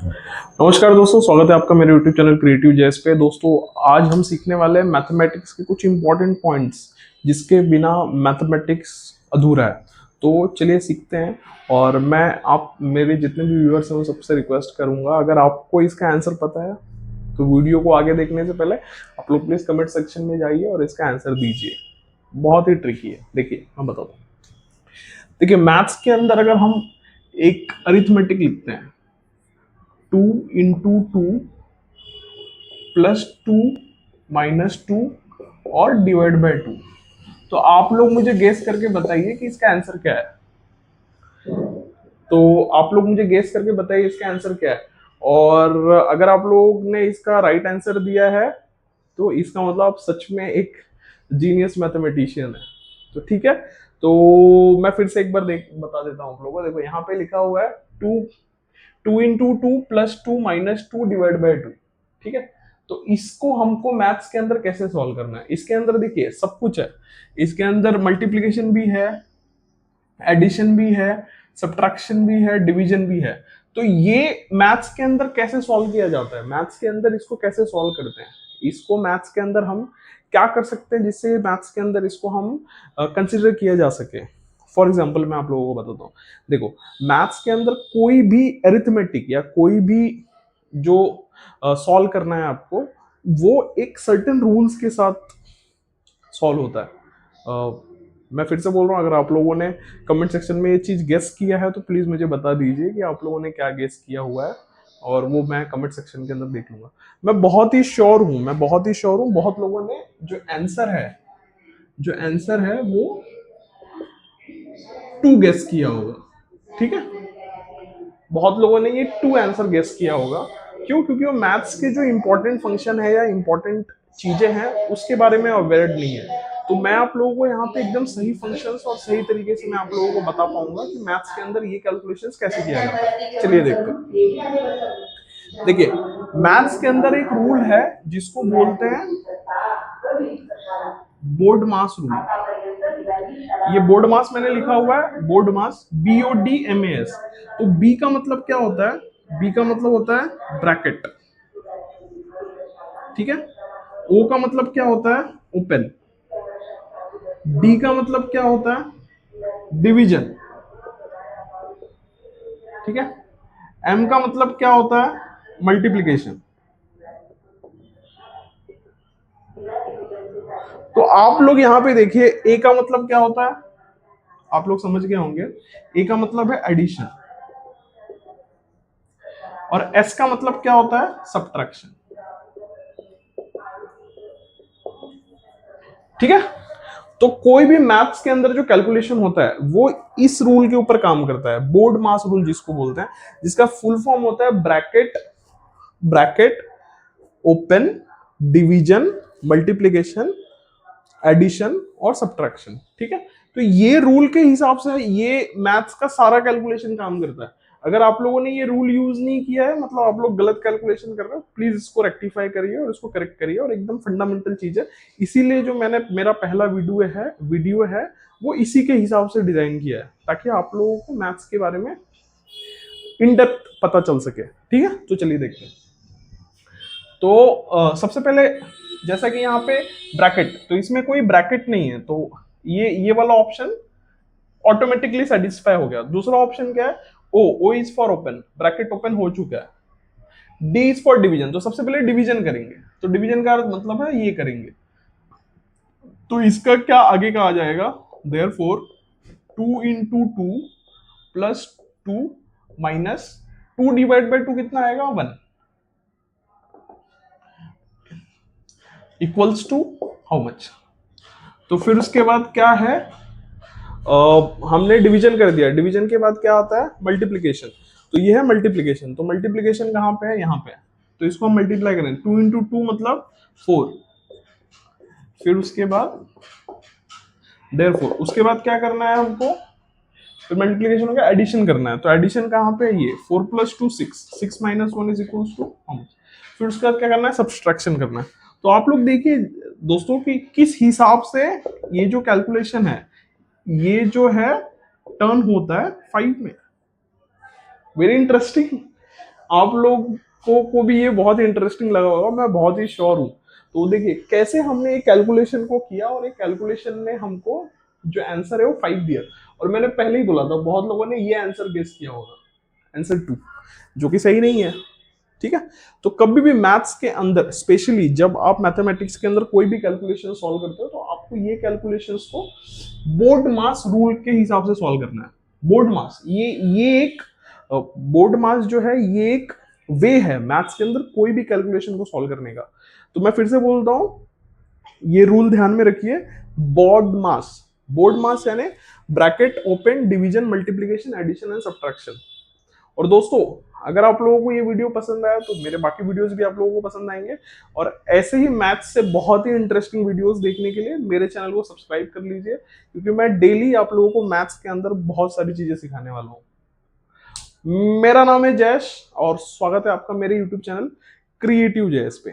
नमस्कार दोस्तों, स्वागत है आपका मेरे YouTube चैनल क्रिएटिव जेएस पे। दोस्तों, आज हम सीखने वाले हैं मैथमेटिक्स के कुछ इंपॉर्टेंट पॉइंट्स जिसके बिना मैथमेटिक्स अधूरा है। तो चलिए सीखते हैं। और मैं आप मेरे जितने भी व्यूअर्स हैं वो सबसे रिक्वेस्ट करूंगा, अगर आपको इसका आंसर पता है तो वीडियो को आगे देखने से पहले आप लोग प्लीज कमेंट सेक्शन में जाइए और इसका आंसर दीजिए। बहुत ही ट्रिकी है। देखिए मैं बताता हूँ। देखिए, मैथ्स के अंदर अगर हम एक अरिथमेटिक लिखते हैं, 2 × 2 +2 -2 और ÷ 2, तो आप लोग मुझे गेस करके बताइए कि इसका आंसर क्या है। तो आप लोग मुझे गेस करके बताइए इसका आंसर क्या है। और अगर आप लोग ने इसका राइट आंसर दिया है तो इसका मतलब आप सच में एक जीनियस मैथमेटिशियन है। तो ठीक है, तो मैं फिर से एक बार बता देता हूँ आप लोगों को। देखो यहाँ पे लिखा हुआ है 2 × 2 +2 - 2 ÷ 2। ठीक है, तो इसको हमको मैथ्स के अंदर कैसे सॉल्व करना है। इसके अंदर देखिए सब कुछ है। इसके अंदर मल्टीप्लिकेशन भी है, एडिशन भी है, सब्ट्रैक्शन भी है, डिवीजन भी है। तो ये मैथ्स के अंदर कैसे सॉल्व किया जाता है, मैथ्स के अंदर इसको कैसे सॉल्व करते हैं, इसको मैथ्स के अंदर हम क्या कर सकते हैं जिससे मैथ्स के अंदर इसको हम कंसिडर किया जा सके। फॉर एग्जाम्पल मैं आप लोगों को बताता हूँ। देखो, मैथ्स के अंदर कोई भी अरिथमेटिक या कोई भी जो सॉल्व करना है आपको, वो एक सर्टेन रूल्स के साथ सॉल्व होता है। मैं फिर से बोल रहा हूँ, अगर आप लोगों ने कमेंट सेक्शन में ये चीज़ गेस किया है तो प्लीज़ मुझे बता दीजिए कि आप लोगों ने क्या गेस किया हुआ है, और वो मैं कमेंट सेक्शन के अंदर देख लूंगा। मैं बहुत ही श्योर हूँ, मैं बहुत ही श्योर हूँ, बहुत लोगों ने जो आंसर है वो 2 गेस किया होगा। ठीक है, बहुत लोगों ने ये 2 आंसर गेस किया होगा। क्यों? क्योंकि वो मैथ्स के जो इंपॉर्टेंट फंक्शन है या इंपॉर्टेंट चीजें हैं उसके बारे में अवेयर नहीं है। तो मैं आप लोगों को यहाँ पे एकदम सही फंक्शंस और सही तरीके से मैं आप लोगों को बता पाऊंगा कि मैथ्स के अंदर ये कैलकुलेशंस कैसे किया जाता है। चलिए देखते हैं। देखिए, मैथ्स के अंदर एक रूल है जिसको बोलते हैं बोर्ड मास रूल। ये बोर्ड मास मैंने लिखा हुआ है, बोर्ड मास, BODMAS। तो बी का मतलब क्या होता है? बी का मतलब होता है ब्रैकेट। ठीक है, ओ का मतलब क्या होता है? ओपन। डी का मतलब क्या होता है? डिवीजन। ठीक है, एम का मतलब क्या होता है? मल्टीप्लीकेशन। तो आप लोग यहाँ पे देखिए, ए का मतलब क्या होता है? आप लोग समझ गए होंगे। ए का मतलब है एडिशन, और एस का मतलब क्या होता है? सब्ट्रैक्शन। ठीक है, तो कोई भी मैथ्स के अंदर जो कैलकुलेशन होता है वो इस रूल के ऊपर काम करता है, बोर्ड मास रूल जिसको बोलते हैं, जिसका फुल फॉर्म होता है bracket, bracket, open, division, multiplication, addition और सब्ट्रैक्शन। ठीक है, तो ये रूल के हिसाब से ये मैथ्स का सारा कैलकुलेशन काम करता है। अगर आप लोगों ने ये रूल यूज नहीं किया है, मतलब आप लोग गलत कैलकुलेशन कर रहे हो, प्लीज इसको रेक्टिफाई करिए और इसको करेक्ट करिए। और एकदम फंडामेंटल चीज है, इसीलिए जो मैंने मेरा पहला वीडियो है वो इसी के हिसाब से डिजाइन किया है, ताकि आप लोगों को मैथ्स के बारे में इन डेप्थ पता चल सके। ठीक है, तो चलिए देखते हैं। तो सबसे पहले, जैसा कि यहाँ पे ब्रैकेट, तो इसमें कोई ब्रैकेट नहीं है, तो ये वाला ऑप्शन ऑटोमेटिकली सेटिस्फाई हो गया। दूसरा ऑप्शन क्या है? O is for open, bracket open हो चुका है। डी इज फॉर डिवीजन, तो सबसे पहले डिवीजन करेंगे, तो डिवीजन का मतलब है ये करेंगे। तो इसका क्या आगे का आ जाएगा? देयर फोर 2 × 2 +2 -2 ÷ 2 कितना आएगा? 1 इक्वल्स टू हाउ मच? तो फिर उसके बाद क्या है? हमने डिवीजन कर दिया, डिवीजन के बाद क्या आता है? मल्टीप्लीकेशन। तो ये है मल्टीप्लीकेशन, तो मल्टीप्लीकेशन कहाँ पे है? यहाँ पे है। तो इसको हम मल्टीप्लाई करें, 2 × 2 मतलब 4। फिर उसके बाद देयरफॉर, उसके बाद क्या करना है हमको? फिर मल्टीप्लीकेशन हो गया, एडिशन करना है। तो एडिशन कहाँ पे है? ये 4 + 2 6, 6 - 1 is equals to how much? फिर उसके बाद क्या करना है? सब्सट्रैक्शन करना है। तो आप लोग देखिए दोस्तों कि किस हिसाब से ये जो कैलकुलेशन है, ये जो है टर्न होता है 5 में। Very interesting. आप लोग को भी ये बहुत इंटरेस्टिंग लगा होगा, मैं बहुत ही श्योर हूँ। तो देखिए कैसे हमने एक कैलकुलेशन को किया और एक कैलकुलेशन ने हमको जो आंसर है वो 5 दिया। और मैंने पहले ही बोला था बहुत लोगों ने ये आंसर गेस किया होगा, आंसर 2, जो कि सही नहीं है। ठीक है, तो कभी भी मैथ्स के अंदर स्पेशली जब आप मैथमेटिक्स के अंदर कोई भी कैलकुलेशन सॉल्व करते हो तो आपको ये कैलकुलेशंस को बोर्ड मास रूल के हिसाब से सॉल्व करना है। बोर्ड मास ये एक बोर्ड मास जो है ये एक वे है मैथ्स के अंदर कोई भी कैलकुलेशन को सॉल्व करने का। तो मैं फिर से बोलता हूं, ये रूल ध्यान में रखिए। बोर्ड मास यानी bracket open division multiplication addition and subtraction. और दोस्तों अगर आप लोगों को ये वीडियो पसंद आया तो मेरे बाकी वीडियोस भी आप लोगों को पसंद आएंगे। और ऐसे ही मैथ्स से बहुत ही इंटरेस्टिंग वीडियोस देखने के लिए मेरे चैनल को सब्सक्राइब कर लीजिए, क्योंकि मैं डेली आप लोगों को मैथ्स के अंदर बहुत सारी चीजें सिखाने वाला हूँ। मेरा नाम है जयेश और स्वागत है आपका मेरे यूट्यूब चैनल क्रिएटिव जयेश पे।